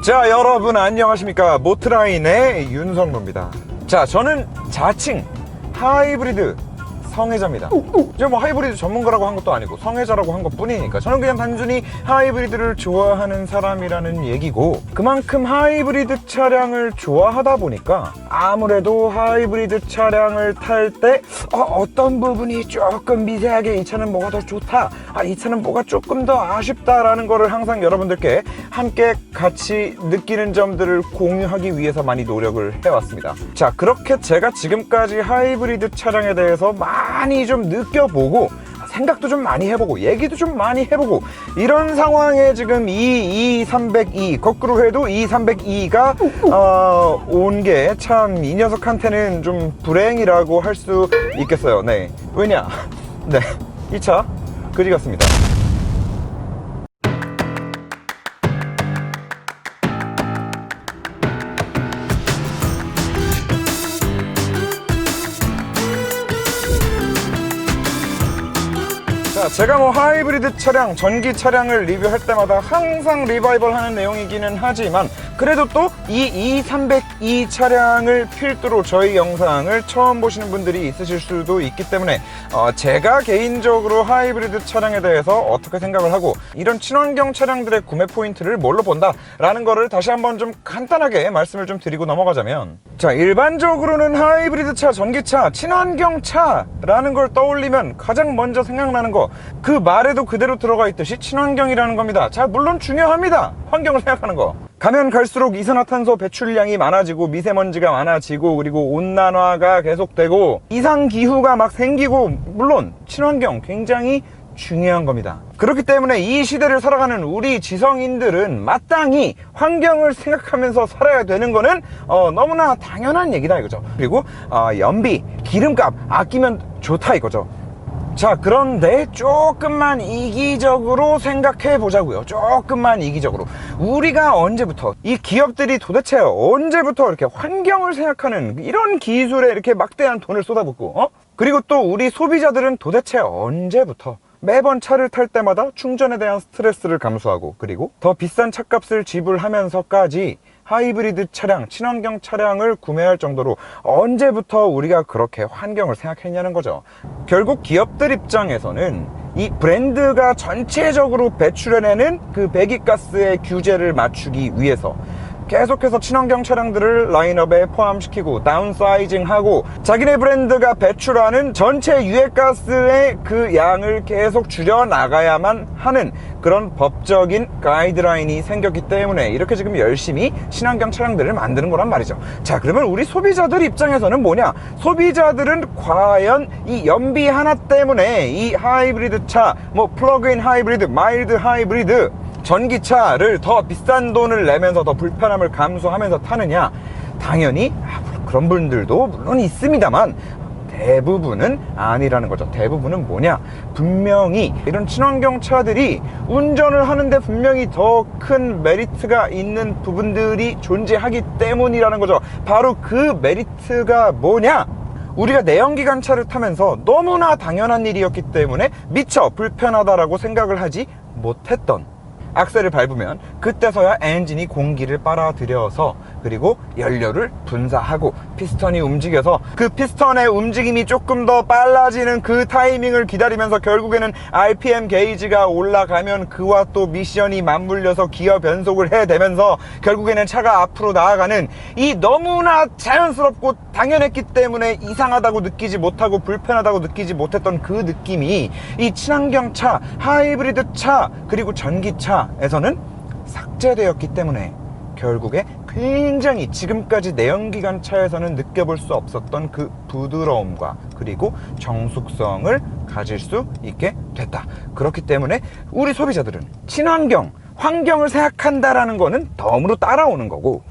자, 여러분 안녕하십니까. 모트라인의 윤성로입니다. 자, 저는 자칭 하이브리드 성애자입니다. 제가 뭐 하이브리드 전문가라고 한 것도 아니고 성애자라고 한 것뿐이니까 저는 그냥 단순히 하이브리드를 좋아하는 사람이라는 얘기고, 그만큼 하이브리드 차량을 좋아하다 보니까 아무래도 하이브리드 차량을 탈 때 어떤 부분이 조금 미세하게 이 차는 뭐가 더 좋다, 이 차는 뭐가 조금 더 아쉽다라는 거를 항상 여러분들께 함께 같이 느끼는 점들을 공유하기 위해서 많이 노력을 해왔습니다. 자, 그렇게 제가 지금까지 하이브리드 차량에 대해서 많이 좀 느껴보고 생각도 좀 많이 해보고 얘기도 좀 많이 해보고 이런 상황에 지금 이 302 거꾸로 해도 이 302가 온 게 참 이 녀석한테는 좀 불행이라고 할 수 있겠어요. 네, 왜냐, 네, 이 차 그지 같습니다. 제가 뭐 하이브리드 차량, 전기 차량을 리뷰할 때마다 항상 리바이벌 하는 내용이기는 하지만 그래도 또 이 302 차량을 필두로 저희 영상을 처음 보시는 분들이 있으실 수도 있기 때문에 제가 개인적으로 하이브리드 차량에 대해서 어떻게 생각을 하고 이런 친환경 차량들의 구매 포인트를 뭘로 본다 라는 거를 다시 한번 좀 간단하게 말씀을 좀 드리고 넘어가자면, 자, 일반적으로는 하이브리드 차, 전기차, 친환경 차라는 걸 떠올리면 가장 먼저 생각나는 거, 그 말에도 그대로 들어가 있듯이 친환경이라는 겁니다. 자, 물론 중요합니다. 환경을 생각하는 거. 가면 갈수록 이산화탄소 배출량이 많아지고 미세먼지가 많아지고 그리고 온난화가 계속되고 이상기후가 막 생기고, 물론 친환경 굉장히 중요한 겁니다. 그렇기 때문에 이 시대를 살아가는 우리 지성인들은 마땅히 환경을 생각하면서 살아야 되는 거는 너무나 당연한 얘기다 이거죠. 그리고 연비, 기름값 아끼면 좋다 이거죠. 자, 그런데 조금만 이기적으로 생각해 보자고요. 조금만 이기적으로. 우리가 언제부터, 이 기업들이 도대체 언제부터 이렇게 환경을 생각하는 이런 기술에 이렇게 막대한 돈을 쏟아붓고, 그리고 또 우리 소비자들은 도대체 언제부터 매번 차를 탈 때마다 충전에 대한 스트레스를 감수하고 그리고 더 비싼 차값을 지불하면서까지 하이브리드 차량, 친환경 차량을 구매할 정도로 언제부터 우리가 그렇게 환경을 생각했냐는 거죠. 결국 기업들 입장에서는 이 브랜드가 전체적으로 배출해내는 그 배기가스의 규제를 맞추기 위해서 계속해서 친환경 차량들을 라인업에 포함시키고 다운사이징하고 자기네 브랜드가 배출하는 전체 유해가스의 그 양을 계속 줄여나가야만 하는 그런 법적인 가이드라인이 생겼기 때문에 이렇게 지금 열심히 친환경 차량들을 만드는 거란 말이죠. 자, 그러면 우리 소비자들 입장에서는 뭐냐? 소비자들은 과연 이 연비 하나 때문에 이 하이브리드 차, 뭐 플러그인 하이브리드, 마일드 하이브리드 전기차를 더 비싼 돈을 내면서 더 불편함을 감수하면서 타느냐? 당연히 그런 분들도 물론 있습니다만 대부분은 아니라는 거죠. 대부분은 뭐냐? 분명히 이런 친환경 차들이 운전을 하는데 분명히 더 큰 메리트가 있는 부분들이 존재하기 때문이라는 거죠. 바로 그 메리트가 뭐냐? 우리가 내연기관 차를 타면서 너무나 당연한 일이었기 때문에 미처 불편하다라고 생각을 하지 못했던, 악셀을 밟으면 그때서야 엔진이 공기를 빨아들여서 그리고 연료를 분사하고 피스턴이 움직여서 그 피스턴의 움직임이 조금 더 빨라지는 그 타이밍을 기다리면서 결국에는 RPM 게이지가 올라가면 그와 또 미션이 맞물려서 기어 변속을 해대면서 결국에는 차가 앞으로 나아가는 이 너무나 자연스럽고 당연했기 때문에 이상하다고 느끼지 못하고 불편하다고 느끼지 못했던 그 느낌이 이 친환경 차, 하이브리드 차 그리고 전기차 에서는 삭제되었기 때문에 결국에 굉장히 지금까지 내연기관 차에서는 느껴볼 수 없었던 그 부드러움과 그리고 정숙성을 가질 수 있게 됐다. 그렇기 때문에 우리 소비자들은 친환경, 환경을 생각한다라는 거는 덤으로 따라오는 거고,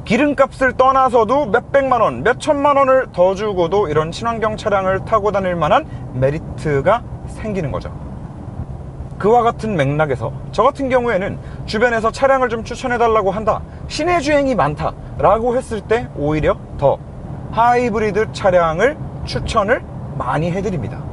기름값을 떠나서도 몇백만원, 몇천만원을 더 주고도 이런 친환경 차량을 타고 다닐 만한 메리트가 생기는 거죠. 그와 같은 맥락에서 저 같은 경우에는 주변에서 차량을 좀 추천해달라고 한다, 시내 주행이 많다 라고 했을 때 오히려 더 하이브리드 차량을 추천을 많이 해드립니다.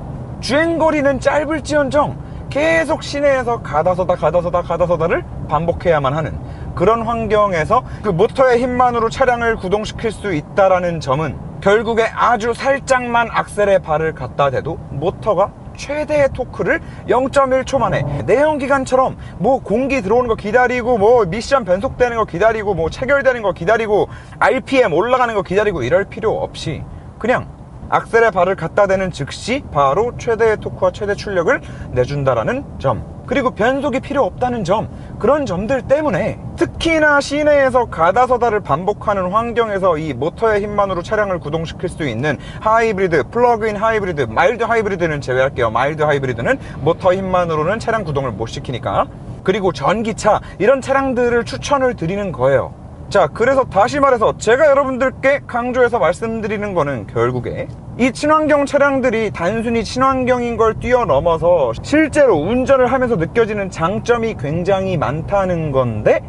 주행거리는 짧을지언정 계속 시내에서 가다서다를 반복해야만 하는, 그런 환경에서 그 모터의 힘만으로 차량을 구동시킬 수 있다는 점은 결국에 아주 살짝만 악셀에 발을 갖다 대도 모터가 최대의 토크를 0.1초 만에, 내연기관처럼 뭐 공기 들어오는 거 기다리고 뭐 미션 변속되는 거 기다리고 뭐 체결되는 거 기다리고 RPM 올라가는 거 기다리고 이럴 필요 없이 그냥 악셀에 발을 갖다 대는 즉시 바로 최대의 토크와 최대 출력을 내준다라는 점, 그리고 변속이 필요 없다는 점, 그런 점들 때문에 특히나 시내에서 가다서다를 반복하는 환경에서 이 모터의 힘만으로 차량을 구동시킬 수 있는 하이브리드, 플러그인 하이브리드, 마일드 하이브리드는 제외할게요. 마일드 하이브리드는 모터 힘만으로는 차량 구동을 못 시키니까. 그리고 전기차, 이런 차량들을 추천을 드리는 거예요. 자, 그래서 다시 말해서 제가 여러분들께 강조해서 말씀드리는 거는 결국에 이 친환경 차량들이 단순히 친환경인 걸 뛰어넘어서 실제로 운전을 하면서 느껴지는 장점이 굉장히 많다는 건데,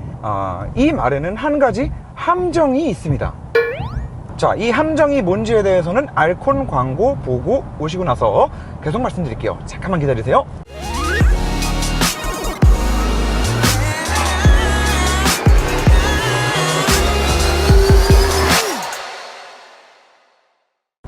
이 말에는 한 가지 함정이 있습니다. 자, 이 함정이 뭔지에 대해서는 알콘 광고 보고 오시고 나서 계속 말씀드릴게요. 잠깐만 기다리세요.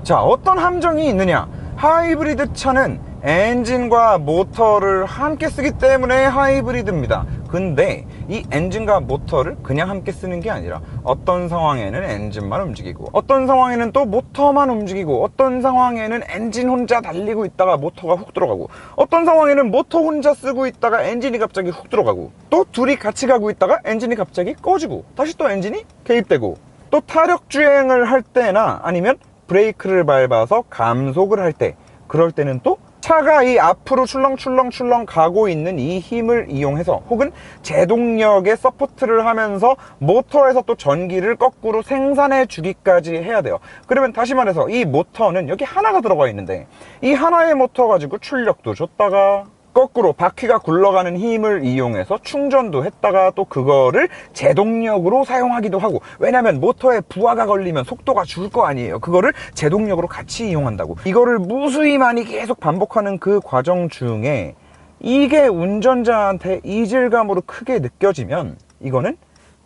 자, 어떤 함정이 있느냐? 하이브리드 차는 엔진과 모터를 함께 쓰기 때문에 하이브리드입니다. 근데 이 엔진과 모터를 그냥 함께 쓰는 게 아니라 어떤 상황에는 엔진만 움직이고 어떤 상황에는 또 모터만 움직이고 어떤 상황에는 엔진 혼자 달리고 있다가 모터가 훅 들어가고 어떤 상황에는 모터 혼자 쓰고 있다가 엔진이 갑자기 훅 들어가고 또 둘이 같이 가고 있다가 엔진이 갑자기 꺼지고 다시 또 엔진이 개입되고 또 타력 주행을 할 때나 아니면 브레이크를 밟아서 감속을 할 때, 그럴 때는 또 차가 이 앞으로 출렁출렁 가고 있는 이 힘을 이용해서 혹은 제동력에 서포트를 하면서 모터에서 또 전기를 거꾸로 생산해 주기까지 해야 돼요. 그러면 다시 말해서 이 모터는 여기 하나가 들어가 있는데 이 하나의 모터 가지고 출력도 줬다가 거꾸로 바퀴가 굴러가는 힘을 이용해서 충전도 했다가 또 그거를 제동력으로 사용하기도 하고, 왜냐면 모터에 부하가 걸리면 속도가 줄 거 아니에요. 그거를 제동력으로 같이 이용한다고. 이거를 무수히 많이 계속 반복하는 그 과정 중에 이게 운전자한테 이질감으로 크게 느껴지면 이거는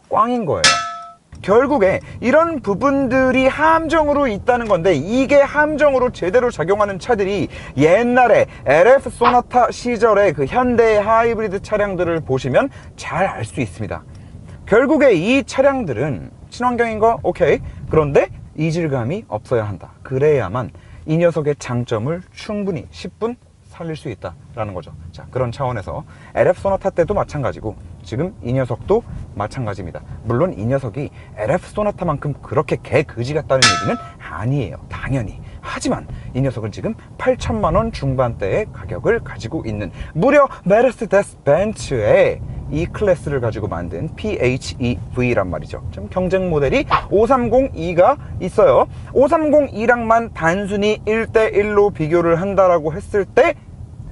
꽝인 거예요. 결국에 이런 부분들이 함정으로 있다는 건데, 이게 함정으로 제대로 작용하는 차들이 옛날에 LF 소나타 시절의 그 현대 하이브리드 차량들을 보시면 잘 알 수 있습니다. 결국에 이 차량들은 친환경인 거 오케이, 그런데 이질감이 없어야 한다. 그래야만 이 녀석의 장점을 충분히 10분 살릴 수 있다라는 거죠. 자, 그런 차원에서 LF 소나타 때도 마찬가지고 지금 이 녀석도 마찬가지입니다. 물론 이 녀석이 LF 소나타만큼 그렇게 개그지 같다는 얘기는 아니에요, 당연히. 하지만 이 녀석은 지금 8천만 원 중반대의 가격을 가지고 있는, 무려 메르세데스 벤츠의 E 클래스를 가지고 만든 PHEV란 말이죠. 좀 경쟁 모델이 530e가 있어요. 530e랑만 단순히 1대1로 비교를 한다라고 했을 때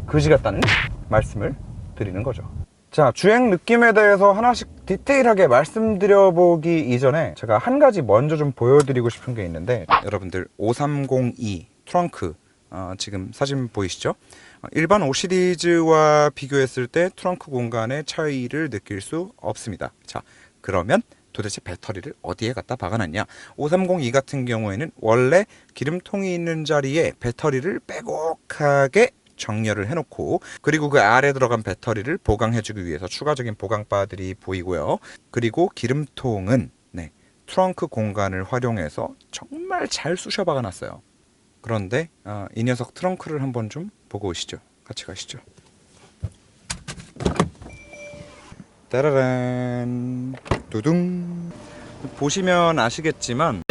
그지 같다는 말씀을 드리는 거죠. 자, 주행 느낌에 대해서 하나씩 디테일하게 말씀드려보기 이전에 제가 한 가지 먼저 좀 보여드리고 싶은 게 있는데, 여러분들 530e 트렁크 지금 사진 보이시죠? 일반 5 시리즈와 비교했을 때 트렁크 공간의 차이를 느낄 수 없습니다. 자, 그러면 도대체 배터리를 어디에 갖다 박아놨냐? 530e 같은 경우에는 원래 기름통이 있는 자리에 배터리를 빼곡하게 정렬을 해놓고, 그리고 그 아래 들어간 배터리를 보강해주기 위해서 추가적인 보강바들이 보이고요. 그리고 기름통은 트렁크 공간을 활용해서 정말 잘 쑤셔 박아놨어요. 그런데 이 녀석 트렁크를 한번 좀 보고 오시죠. 같이 가시죠. 따라란 두둥. 보시면 아시겠지만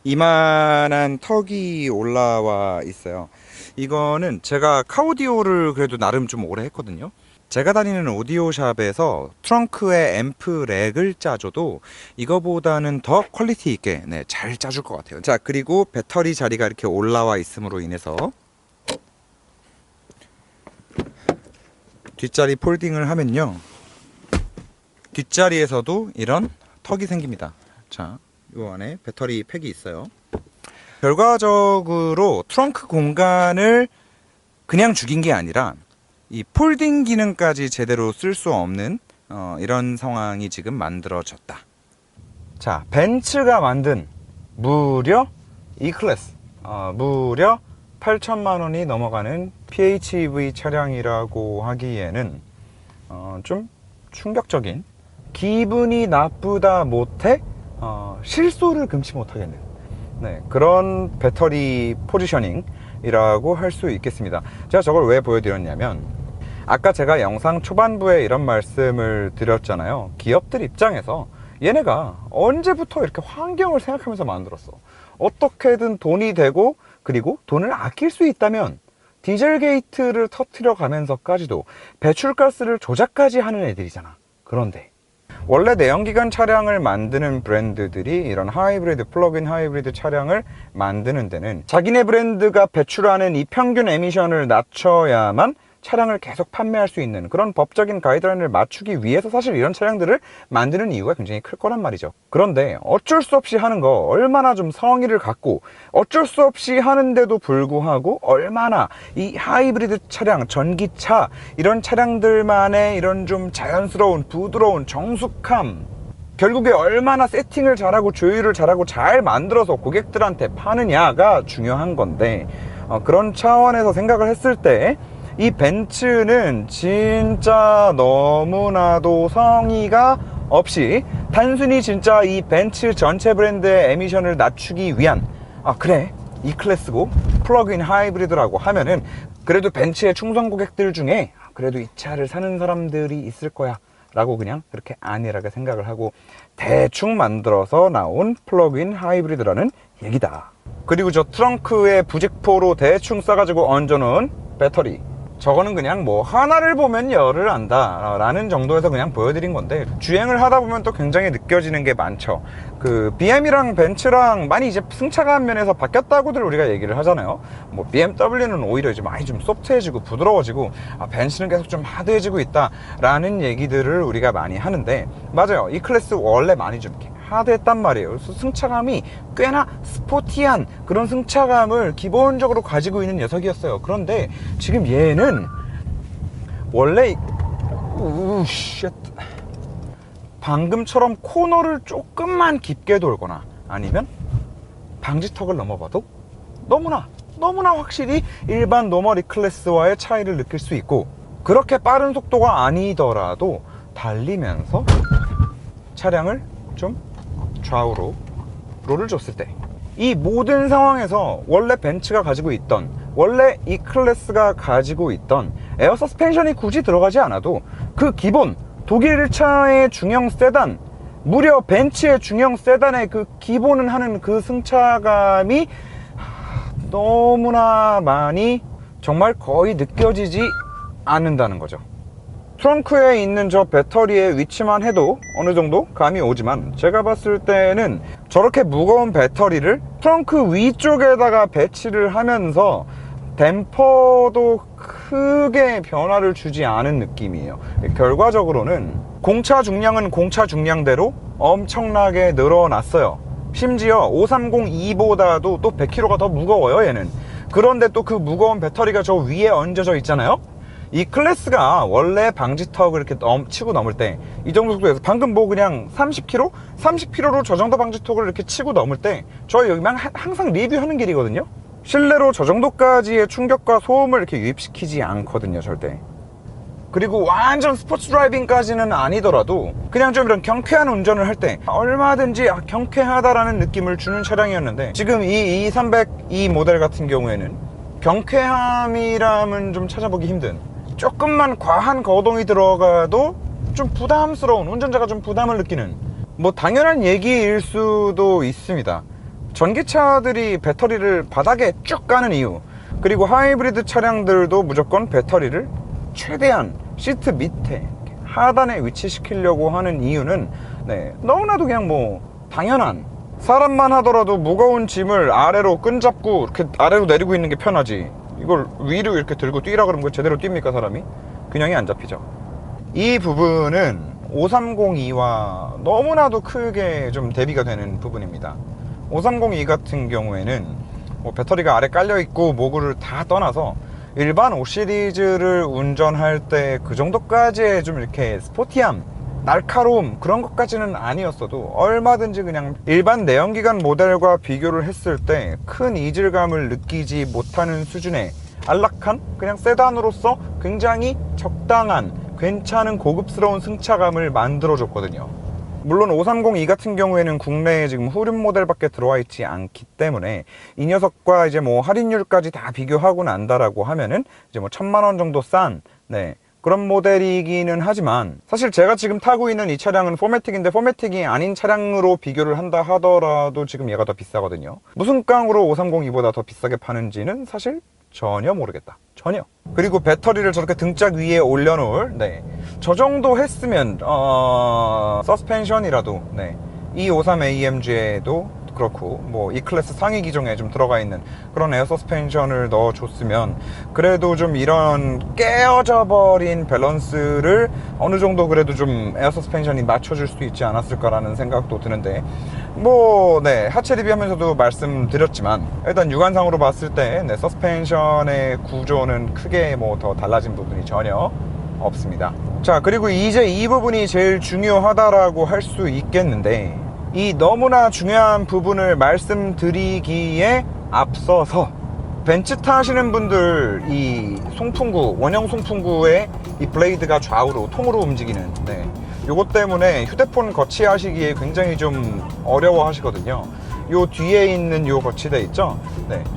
이만한 턱이 올라와 있어요. 이거는 제가 카오디오를 그래도 나름 좀 오래 했거든요. 제가 다니는 오디오샵에서 트렁크에 앰프 렉을 짜줘도 이거보다는 더 퀄리티 있게 잘 짜줄 것 같아요. 자, 그리고 배터리 자리가 이렇게 올라와 있음으로 인해서 뒷자리 폴딩을 하면요, 뒷자리에서도 이런 턱이 생깁니다. 자, 이 안에 배터리 팩이 있어요. 결과적으로 트렁크 공간을 그냥 죽인 게 아니라 이 폴딩 기능까지 제대로 쓸 수 없는 이런 상황이 지금 만들어졌다. 자, 벤츠가 만든 무려 E클래스, 무려 8천만 원이 넘어가는 PHEV 차량이라고 하기에는 좀 충격적인, 기분이 나쁘다 못해 실소를 금치 못하겠는, 네, 그런 배터리 포지셔닝이라고 할 수 있겠습니다. 제가 저걸 왜 보여드렸냐면, 아까 제가 영상 초반부에 이런 말씀을 드렸잖아요. 기업들 입장에서 얘네가 언제부터 이렇게 환경을 생각하면서 만들었어. 어떻게든 돈이 되고, 그리고 돈을 아낄 수 있다면 디젤 게이트를 터트려 가면서까지도 배출가스를 조작까지 하는 애들이잖아. 그런데 원래 내연기관 차량을 만드는 브랜드들이 이런 하이브리드, 플러그인 하이브리드 차량을 만드는 데는 자기네 브랜드가 배출하는 이 평균 에미션을 낮춰야만 차량을 계속 판매할 수 있는 그런 법적인 가이드라인을 맞추기 위해서 사실 이런 차량들을 만드는 이유가 굉장히 클 거란 말이죠. 그런데 어쩔 수 없이 하는 거, 얼마나 좀 성의를 갖고 어쩔 수 없이 하는데도 불구하고 얼마나 이 하이브리드 차량, 전기차 이런 차량들만의 이런 좀 자연스러운, 부드러운 정숙함, 결국에 얼마나 세팅을 잘하고 조율을 잘하고 잘 만들어서 고객들한테 파느냐가 중요한 건데, 그런 차원에서 생각을 했을 때 이 벤츠는 진짜 너무나도 성의가 없이 단순히 진짜 이 벤츠 전체 브랜드의 에미션을 낮추기 위한, 그래, E클래스고 플러그인 하이브리드라고 하면은 그래도 벤츠의 충성 고객들 중에 그래도 이 차를 사는 사람들이 있을 거야 라고 그냥 그렇게 안일하게 생각을 하고 대충 만들어서 나온 플러그인 하이브리드라는 얘기다. 그리고 저 트렁크에 부직포로 대충 싸가지고 얹어놓은 배터리, 저거는 그냥 뭐 하나를 보면 열을 안다 라는 정도에서 그냥 보여드린 건데, 주행을 하다 보면 또 굉장히 느껴지는 게 많죠. 그 BM이랑 벤츠랑 많이 이제 승차감 면에서 바뀌었다고들 우리가 얘기를 하잖아요. 뭐 BMW는 오히려 이제 많이 좀 소프트해지고 부드러워지고, 벤츠는 계속 좀 하드해지고 있다 라는 얘기들을 우리가 많이 하는데, 맞아요. 이 클래스 원래 많이 좀 이렇게 하드했단 말이에요. 그래서 승차감이 꽤나 스포티한 그런 승차감을 기본적으로 가지고 있는 녀석이었어요. 그런데 지금 얘는 원래 방금처럼 코너를 조금만 깊게 돌거나 아니면 방지턱을 넘어봐도 너무나 확실히 일반 노멀 E클래스와의 차이를 느낄 수 있고, 그렇게 빠른 속도가 아니더라도 달리면서 차량을 좀 좌우로 롤을 줬을 때 이 모든 상황에서 원래 벤츠가 가지고 있던, 원래 E클래스가 가지고 있던 에어 서스펜션이 굳이 들어가지 않아도 그 기본 독일차의 중형 세단, 무려 벤츠의 중형 세단의 그 기본은 하는 그 승차감이 너무나 많이, 정말 거의 느껴지지 않는다는 거죠. 트렁크에 있는 저 배터리의 위치만 해도 어느 정도 감이 오지만, 제가 봤을 때는 저렇게 무거운 배터리를 트렁크 위쪽에다가 배치를 하면서 댐퍼도 크게 변화를 주지 않은 느낌이에요. 결과적으로는 공차 중량은 공차 중량대로 엄청나게 늘어났어요. 심지어 530e보다도 또 100kg가 더 무거워요, 얘는. 그런데 또 그 무거운 배터리가 저 위에 얹어져 있잖아요. 이 클래스가 원래 방지턱을 이렇게 치고 넘을 때 이 정도 속도에서, 방금 뭐 그냥 30km? 30km로 저 정도 방지턱을 이렇게 치고 넘을 때 저희 여기만 항상 리뷰하는 길이거든요. 실내로 저 정도까지의 충격과 소음을 이렇게 유입시키지 않거든요, 절대. 그리고 완전 스포츠 드라이빙까지는 아니더라도 그냥 좀 이런 경쾌한 운전을 할 때 얼마든지 경쾌하다라는 느낌을 주는 차량이었는데, 지금 이 E300E 모델 같은 경우에는 경쾌함이라면 좀 찾아보기 힘든, 조금만 과한 거동이 들어가도 좀 부담스러운, 운전자가 좀 부담을 느끼는, 뭐 당연한 얘기일 수도 있습니다. 전기차들이 배터리를 바닥에 쭉 까는 이유, 그리고 하이브리드 차량들도 무조건 배터리를 최대한 시트 밑에 하단에 위치시키려고 하는 이유는, 너무나도 그냥 뭐 당연한, 사람만 하더라도 무거운 짐을 아래로 끈잡고 이렇게 아래로 내리고 있는 게 편하지, 이걸 위로 이렇게 들고 뛰라 그러면 그거 제대로 뜁니까, 사람이? 균형이 안 잡히죠. 이 부분은 530e와 너무나도 크게 좀 대비가 되는 부분입니다. 530e 같은 경우에는 뭐 배터리가 아래 깔려 있고 뭐고를 다 떠나서 일반 5 시리즈를 운전할 때 그 정도까지의 좀 이렇게 스포티함, 날카로움 그런 것까지는 아니었어도 얼마든지 그냥 일반 내연기관 모델과 비교를 했을 때 큰 이질감을 느끼지 못하는 수준의 안락한 그냥 세단으로서 굉장히 적당한 괜찮은 고급스러운 승차감을 만들어줬거든요. 물론 530e 같은 경우에는 국내에 지금 후륜 모델밖에 들어와 있지 않기 때문에 이 녀석과 이제 뭐 할인율까지 다 비교하고 난다라고 하면은 이제 뭐 1000만 원 정도 싼 그런 모델이기는 하지만 사실 제가 지금 타고 있는 이 차량은 포매틱인데 포매틱이 아닌 차량으로 비교를 한다 하더라도 지금 얘가 더 비싸거든요. 무슨 깡으로 530e보다 더 비싸게 파는지는 사실 전혀 모르겠다. 전혀. 그리고 배터리를 저렇게 등짝 위에 올려놓을 저 정도 했으면 서스펜션이라도 이 53AMG에도 그렇고 뭐 E클래스 상위 기종에 좀 들어가 있는 그런 에어 서스펜션을 넣어줬으면 그래도 좀 이런 깨어져 버린 밸런스를 어느 정도 그래도 좀 에어 서스펜션이 맞춰줄 수 있지 않았을까라는 생각도 드는데 뭐 하체 리뷰하면서도 말씀드렸지만 일단 육안상으로 봤을 때 서스펜션의 구조는 크게 뭐 더 달라진 부분이 전혀 없습니다. 자, 그리고 이제 이 부분이 제일 중요하다라고 할 수 있겠는데 이 너무나 중요한 부분을 말씀드리기에 앞서서 벤츠 타시는 분들 이 송풍구, 원형 송풍구의 이 블레이드가 좌우로 통으로 움직이는 요것 때문에 휴대폰 거치하시기에 굉장히 좀 어려워 하시거든요. 요 뒤에 있는 요 거치대 있죠?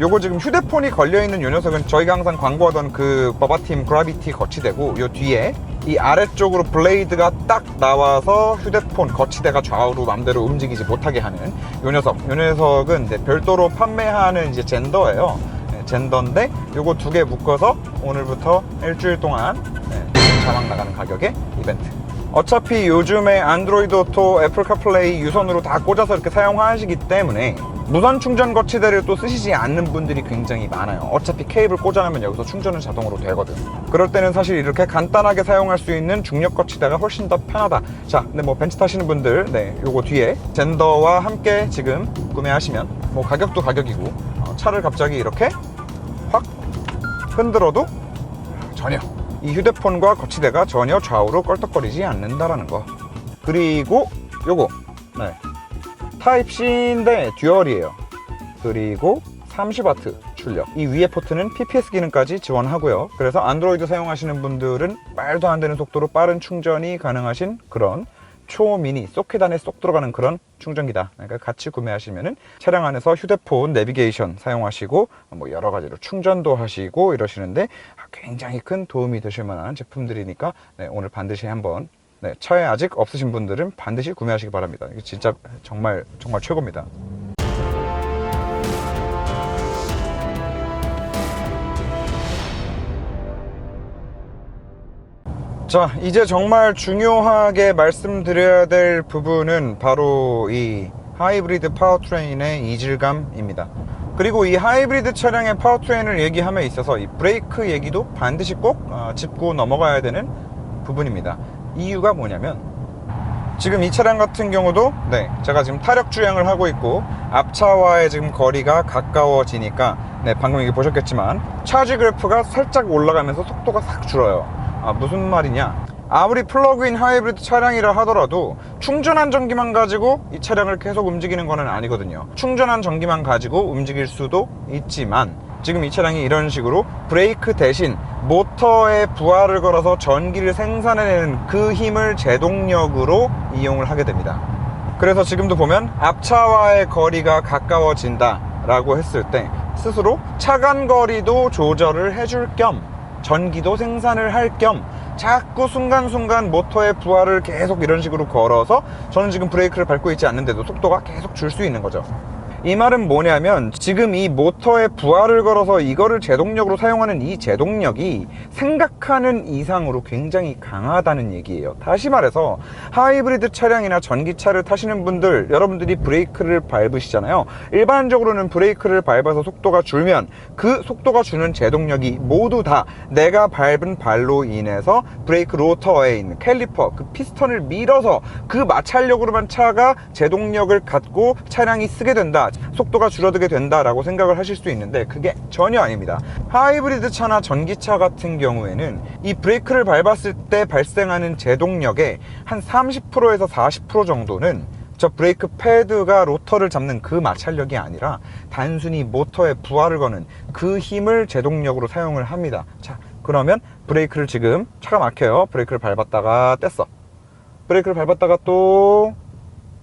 요거 지금 휴대폰이 걸려있는 요 녀석은 저희가 항상 광고하던 그 버바팀 그라비티 거치대고 요 뒤에 이 아래쪽으로 블레이드가 딱 나와서 휴대폰 거치대가 좌우로 맘대로 움직이지 못하게 하는 요 녀석은 이제 별도로 판매하는 이제 젠더예요. 젠더인데 요거 2개 묶어서 오늘부터 일주일 동안 자막 나가는 가격에 이벤트. 어차피 요즘에 안드로이드 오토, 애플 카플레이 유선으로 다 꽂아서 이렇게 사용하시기 때문에 무선 충전 거치대를 또 쓰시지 않는 분들이 굉장히 많아요. 어차피 케이블 꽂아놓으면 여기서 충전은 자동으로 되거든. 그럴 때는 사실 이렇게 간단하게 사용할 수 있는 중력 거치대가 훨씬 더 편하다. 자, 근데 뭐 벤츠 타시는 분들 요거 뒤에 젠더와 함께 지금 구매하시면 뭐 가격도 가격이고 차를 갑자기 이렇게 확 흔들어도 전혀 이 휴대폰과 거치대가 전혀 좌우로 껄떡거리지 않는다라는 거. 그리고 요거 타입C인데 듀얼이에요. 그리고 30W 출력. 이 위에 포트는 PPS 기능까지 지원하고요. 그래서 안드로이드 사용하시는 분들은 말도 안 되는 속도로 빠른 충전이 가능하신 그런 초미니 소켓 안에 쏙 들어가는 그런 충전기다. 그러니까 같이 구매하시면은 차량 안에서 휴대폰 내비게이션 사용하시고 뭐 여러 가지로 충전도 하시고 이러시는데 굉장히 큰 도움이 되실 만한 제품들이니까 오늘 반드시 한번 차에 아직 없으신 분들은 반드시 구매하시기 바랍니다. 이게 진짜 정말 최고입니다. 자, 이제 정말 중요하게 말씀드려야 될 부분은 바로 이 하이브리드 파워트레인의 이질감입니다. 그리고 이 하이브리드 차량의 파워트레인을 얘기함에 있어서 이 브레이크 얘기도 반드시 꼭 짚고 넘어가야 되는 부분입니다. 이유가 뭐냐면 지금 이 차량 같은 경우도 제가 지금 타력 주행을 하고 있고 앞차와의 지금 거리가 가까워지니까 방금 이게 보셨겠지만 차지 그래프가 살짝 올라가면서 속도가 싹 줄어요. 무슨 말이냐, 아무리 플러그인 하이브리드 차량이라 하더라도 충전한 전기만 가지고 이 차량을 계속 움직이는 거는 아니거든요. 충전한 전기만 가지고 움직일 수도 있지만 지금 이 차량이 이런 식으로 브레이크 대신 모터에 부하를 걸어서 전기를 생산해내는 그 힘을 제동력으로 이용을 하게 됩니다. 그래서 지금도 보면 앞차와의 거리가 가까워진다 라고 했을 때 스스로 차간거리도 조절을 해줄 겸 전기도 생산을 할 겸 자꾸 순간순간 모터의 부하를 계속 이런 식으로 걸어서 저는 지금 브레이크를 밟고 있지 않는데도 속도가 계속 줄 수 있는 거죠. 이 말은 뭐냐면 지금 이 모터에 부하를 걸어서 이거를 제동력으로 사용하는 이 제동력이 생각하는 이상으로 굉장히 강하다는 얘기예요. 다시 말해서 하이브리드 차량이나 전기차를 타시는 분들, 여러분들이 브레이크를 밟으시잖아요. 일반적으로는 브레이크를 밟아서 속도가 줄면 그 속도가 주는 제동력이 모두 다 내가 밟은 발로 인해서 브레이크 로터에 있는 캘리퍼, 그 피스턴을 밀어서 그 마찰력으로만 차가 제동력을 갖고 차량이 쓰게 된다. 속도가 줄어들게 된다라고 생각을 하실 수 있는데 그게 전혀 아닙니다. 하이브리드 차나 전기차 같은 경우에는 이 브레이크를 밟았을 때 발생하는 제동력의 한 30%에서 40% 정도는 저 브레이크 패드가 로터를 잡는 그 마찰력이 아니라 단순히 모터에 부하를 거는 그 힘을 제동력으로 사용을 합니다. 자, 그러면 브레이크를 지금 차가 막혀요. 브레이크를 밟았다가 뗐어. 브레이크를 밟았다가 또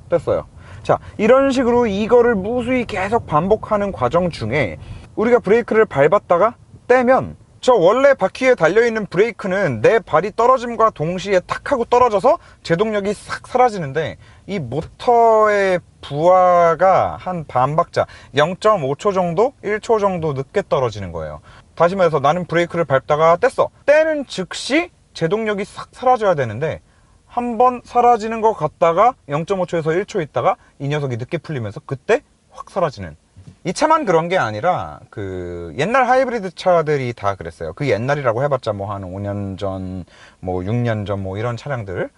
뗐어요. 자, 이런 식으로 이거를 무수히 계속 반복하는 과정 중에 우리가 브레이크를 밟았다가 떼면 저 원래 바퀴에 달려있는 브레이크는 내 발이 떨어짐과 동시에 탁 하고 떨어져서 제동력이 싹 사라지는데 이 모터의 부하가 한 반박자 0.5초 정도 1초 정도 늦게 떨어지는 거예요. 다시 말해서 나는 브레이크를 밟다가 뗐어. 떼는 즉시 제동력이 싹 사라져야 되는데 한번 사라지는 것 같다가 0.5초에서 1초 있다가 이 녀석이 늦게 풀리면서 그때 확 사라지는. 이 차만 그런 게 아니라 그 옛날 하이브리드 차들이 다 그랬어요. 그 옛날이라고 해봤자 뭐 한 5년 전, 뭐 6년 전 뭐 이런 차량들,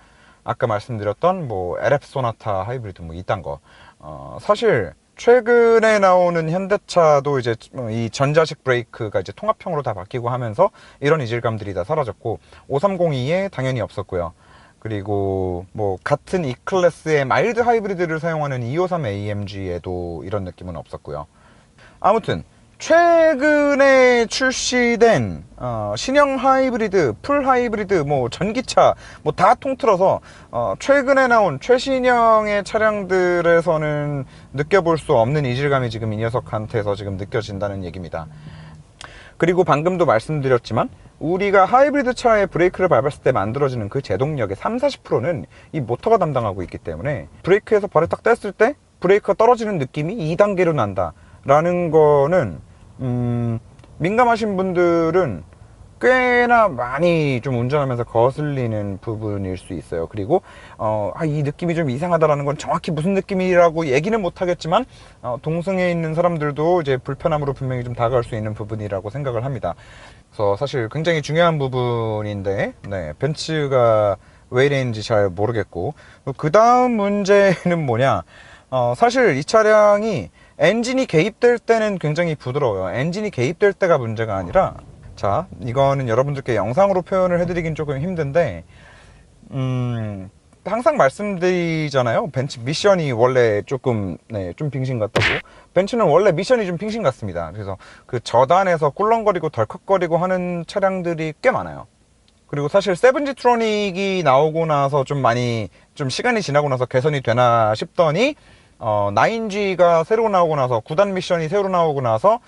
아까 말씀드렸던 뭐 LF 소나타 하이브리드 뭐 이딴 거. 사실 최근에 나오는 현대차도 이제 이 전자식 브레이크가 이제 통합형으로 다 바뀌고 하면서 이런 이질감들이 다 사라졌고 5302에 당연히 없었고요. 그리고 뭐 같은 E클래스의 마일드 하이브리드를 사용하는 253 AMG에도 이런 느낌은 없었고요. 아무튼 최근에 출시된 신형 하이브리드, 풀 하이브리드, 뭐 전기차 뭐 다 통틀어서 최근에 나온 최신형의 차량들에서는 느껴볼 수 없는 이질감이 지금 이 녀석한테서 지금 느껴진다는 얘기입니다. 그리고 방금도 말씀드렸지만 우리가 하이브리드 차의 브레이크를 밟았을 때 만들어지는 그 제동력의 30~40%는 이 모터가 담당하고 있기 때문에 브레이크에서 발을 딱 뗐을 때 브레이크가 떨어지는 느낌이 2단계로 난다 라는 거는 민감하신 분들은 꽤나 많이 좀 운전하면서 거슬리는 부분일 수 있어요. 그리고 이 느낌이 좀 이상하다라는 건 정확히 무슨 느낌이라고 얘기는 못 하겠지만 동승에 있는 사람들도 이제 불편함으로 분명히 좀 다가올 수 있는 부분이라고 생각을 합니다. 그래서 사실 굉장히 중요한 부분인데 벤츠가 왜 이랬는지 잘 모르겠고, 그 다음 문제는 뭐냐, 사실 이 차량이 엔진이 개입될 때는 굉장히 부드러워요. 엔진이 개입될 때가 문제가 아니라, 자, 이거는 여러분들께 영상으로 표현을 해드리긴 조금 힘든데, 항상 말씀드리잖아요. 벤츠 미션이 원래 조금 좀 빙신 같다고. 벤츠는 원래 미션이 좀 빙신 같습니다. 그래서 그 저단에서 꿀렁거리고 덜컥거리고 하는 차량들이 꽤 많아요. 그리고 사실 세븐지 트로닉이 나오고 나서 좀 많이 좀 시간이 지나고 나서 개선이 되나 싶더니 9G가 새로 나오고 나서 9단 미션이 새로 나오고 나서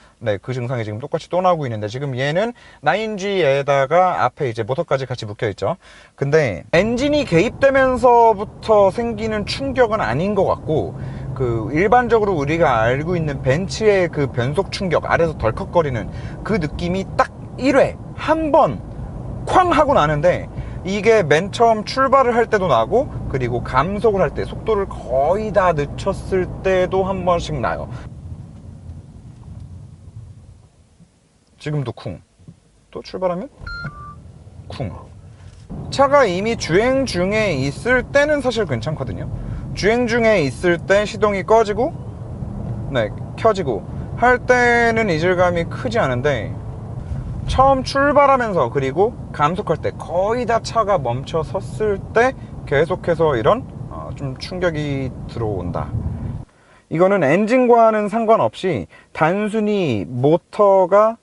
그 증상이 지금 똑같이 또 나오고 있는데, 지금 얘는 9G에다가 앞에 이제 모터까지 같이 묶여 있죠. 근데 엔진이 개입되면서부터 생기는 충격은 아닌 것 같고, 그 일반적으로 우리가 알고 있는 벤츠의 그 변속 충격, 아래에서 덜컥거리는 그 느낌이 딱 1회 한 번 쾅 하고 나는데, 이게 맨 처음 출발을 할 때도 나고, 그리고 감속을 할 때 속도를 거의 다 늦췄을 때도 한 번씩 나요. 지금도 쿵. 또 출발하면 쿵. 차가 이미 주행 중에 있을 때는 사실 괜찮거든요. 주행 중에 있을 때 시동이 꺼지고 켜지고 할 때는 이질감이 크지 않은데, 처음 출발하면서 그리고 감속할 때 거의 다 차가 멈춰 섰을 때 계속해서 이런 좀 충격이 들어온다. 이거는 엔진과는 상관없이 단순히 모터가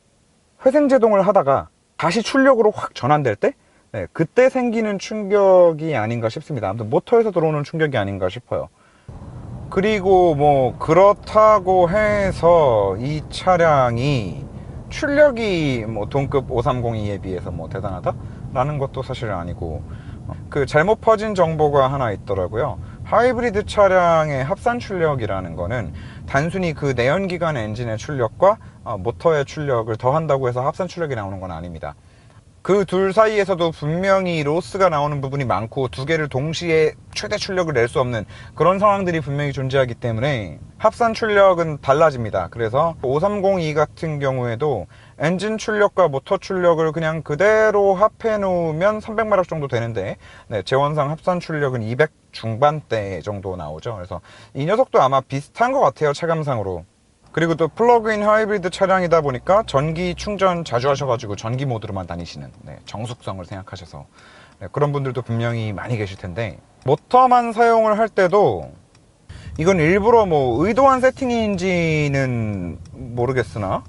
회생제동을 하다가 다시 출력으로 확 전환될 때 그때 생기는 충격이 아닌가 싶습니다. 아무튼 모터에서 들어오는 충격이 아닌가 싶어요. 그리고 뭐 그렇다고 해서 이 차량이 출력이 뭐 동급 5302에 비해서 뭐 대단하다? 라는 것도 사실 아니고, 그 잘못 퍼진 정보가 하나 있더라고요. 하이브리드 차량의 합산 출력이라는 거는 단순히 그 내연기관 엔진의 출력과 모터의 출력을 더한다고 해서 합산 출력이 나오는 건 아닙니다. 그 둘 사이에서도 분명히 로스가 나오는 부분이 많고 두 개를 동시에 최대 출력을 낼 수 없는 그런 상황들이 분명히 존재하기 때문에 합산 출력은 달라집니다. 그래서 5302 같은 경우에도 엔진 출력과 모터 출력을 그냥 그대로 합해 놓으면 300마력 정도 되는데, 네, 제원상 합산 출력은 200 중반대 정도 나오죠. 그래서 이 녀석도 아마 비슷한 것 같아요, 체감상으로. 그리고 또 플러그인 하이브리드 차량이다 보니까 전기 충전 자주 하셔가지고 전기 모드로만 다니시는, 네, 정숙성을 생각하셔서, 네, 그런 분들도 분명히 많이 계실 텐데, 모터만 사용을 할 때도 이건 일부러 뭐 의도한 세팅인지는 모르겠으나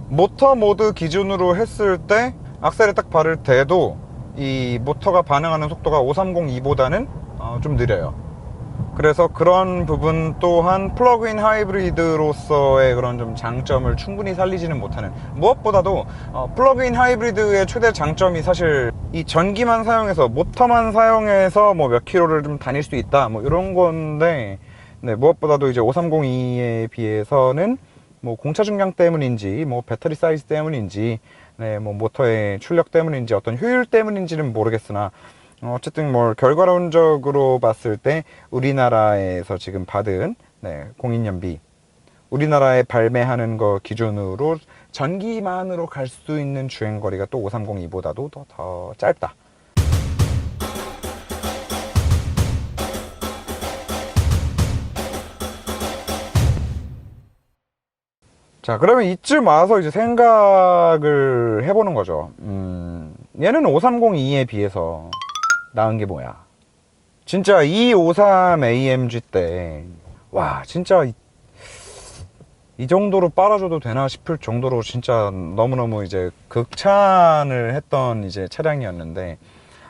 모터 모드 기준으로 했을 때 악셀을 딱 밟을 때도 이 모터가 반응하는 속도가 5302보다는 좀 느려요. 그래서 그런 부분 또한 플러그인 하이브리드로서의 그런 좀 장점을 충분히 살리지는 못하는, 무엇보다도 플러그인 하이브리드의 최대 장점이 사실 이 전기만 사용해서, 모터만 사용해서 뭐 몇 킬로를 좀 다닐 수 있다 뭐 이런 건데, 네, 무엇보다도 이제 5302에 비해서는 뭐 공차 중량 때문인지 뭐 배터리 사이즈 때문인지, 네, 뭐 모터의 출력 때문인지 어떤 효율 때문인지는 모르겠으나 어쨌든 뭐 결과론적으로 봤을 때 우리나라에서 지금 받은, 네, 공인연비, 우리나라에 발매하는 거 기준으로 전기만으로 갈 수 있는 주행거리가 또 5302보다도 더 짧다. 자, 그러면 이쯤 와서 이제 생각을 해보는 거죠. 얘는 5302에 비해서 나은 게 뭐야? 진짜 253 AMG 때, 와, 진짜 이 정도로 빨아줘도 되나 싶을 정도로 진짜 너무너무 이제 극찬을 했던 이제 차량이었는데,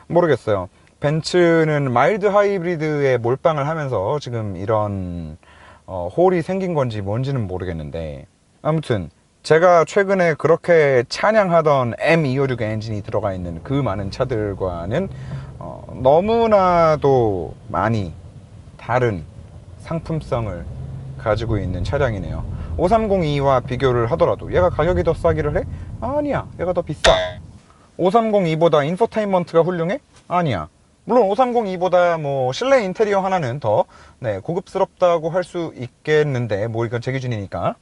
모르겠어요. 벤츠는 마일드 하이브리드에 몰빵을 하면서 지금 이런 홀이 생긴 건지 뭔지는 모르겠는데, 아무튼 제가 최근에 그렇게 찬양하던 M256 엔진이 들어가 있는 그 많은 차들과는 너무나도 많이 다른 상품성을 가지고 있는 차량이네요. 5302와 비교를 하더라도 얘가 가격이 더 싸기를 해? 아니야, 얘가 더 비싸. 5302보다 인포테인먼트가 훌륭해? 아니야. 물론 5302보다 뭐 실내 인테리어 하나는 더, 네, 고급스럽다고 할 수 있겠는데, 뭐 이건 제 기준이니까.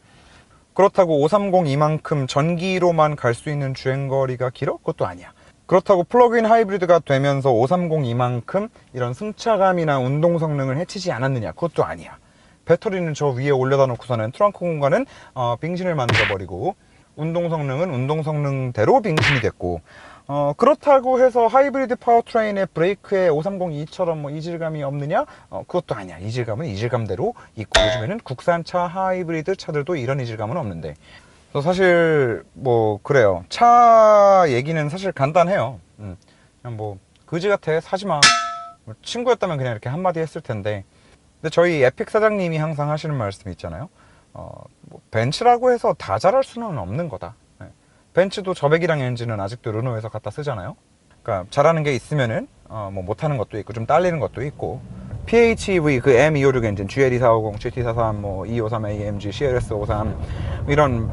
그렇다고 530이만큼 전기로만 갈 수 있는 주행거리가 길어? 그것도 아니야. 그렇다고 플러그인 하이브리드가 되면서 530이만큼 이런 승차감이나 운동 성능을 해치지 않았느냐? 그것도 아니야. 배터리는 저 위에 올려다 놓고서는 트렁크 공간은 빙신을 만들어버리고, 운동 성능은 운동 성능대로 빙신이 됐고, 그렇다고 해서 하이브리드 파워트레인의 브레이크에 5302처럼 뭐 이질감이 없느냐? 그것도 아니야. 이질감은 이질감대로 있고, 요즘에는 국산차 하이브리드 차들도 이런 이질감은 없는데. 그래서 사실 뭐 그래요. 차 얘기는 사실 간단해요. 그냥 뭐 그지 같아, 사지마. 친구였다면 그냥 이렇게 한마디 했을 텐데. 근데 저희 에픽 사장님이 항상 하시는 말씀이 있잖아요. 뭐 벤츠라고 해서 다 잘할 수는 없는 거다. 벤츠도 저배기량 엔진은 아직도 르노에서 갖다 쓰잖아요. 그러니까 잘하는 게 있으면은 뭐 못하는 것도 있고 좀 딸리는 것도 있고, PHEV 그 M256 엔진, GL2450, GT43, 뭐 253 AMG, CLS53 이런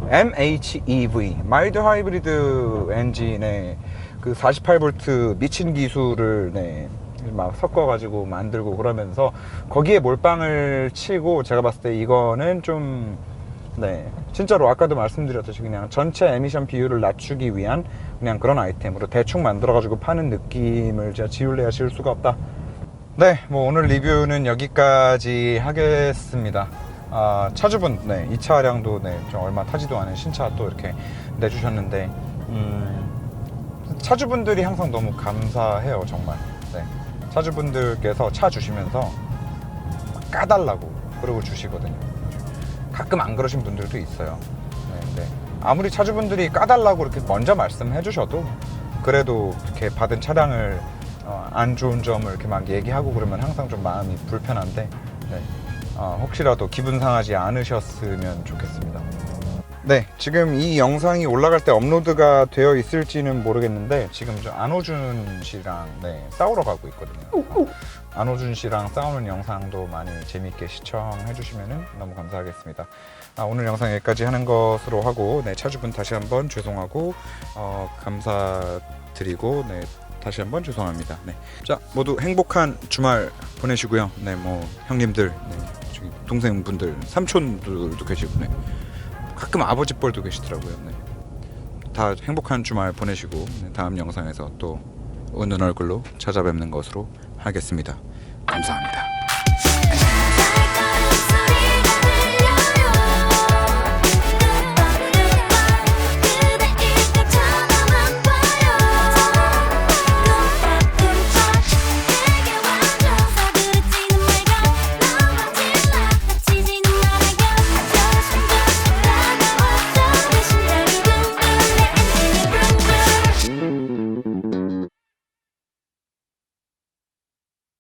MHEV 마일드 하이브리드 엔진의 그 48V 미친 기술을, 네, 막 섞어가지고 만들고 그러면서 거기에 몰빵을 치고, 제가 봤을 때 이거는 좀, 네, 진짜로 아까도 말씀드렸듯이 그냥 전체 에미션 비율을 낮추기 위한 그냥 그런 아이템으로 대충 만들어가지고 파는 느낌을 제가 지울래야 지울 수가 없다. 네, 뭐 오늘 리뷰는 여기까지 하겠습니다. 차주분, 네, 이 차량도, 네, 좀 얼마 타지도 않은 신차 또 이렇게 내주셨는데, 차주분들이 항상 너무 감사해요, 정말. 네, 차주분들께서 차 주시면서 까달라고 그러고 주시거든요. 가끔 안 그러신 분들도 있어요. 네, 네. 아무리 차주분들이 까달라고 이렇게 먼저 말씀해 주셔도 그래도 이렇게 받은 차량을 안 좋은 점을 이렇게 막 얘기하고 그러면 항상 좀 마음이 불편한데, 네, 혹시라도 기분 상하지 않으셨으면 좋겠습니다. 네, 지금 이 영상이 올라갈 때 업로드가 되어 있을지는 모르겠는데 지금 저 안호준 씨랑 싸우러 가고 있거든요. 안호준 씨랑 싸우는 영상도 많이 재미있게 시청해 주시면 너무 감사하겠습니다. 오늘 영상 여기까지 하는 것으로 하고 차주분 다시 한번 죄송하고 감사드리고 다시 한번 죄송합니다. 자, 모두 행복한 주말 보내시고요. 뭐 형님들, 저기 동생분들, 삼촌들도 계시고 가끔 아버지 뻘도 계시더라고요. 다 행복한 주말 보내시고 다음 영상에서 또 웃는 얼굴로 찾아뵙는 것으로 하겠습니다. 감사합니다.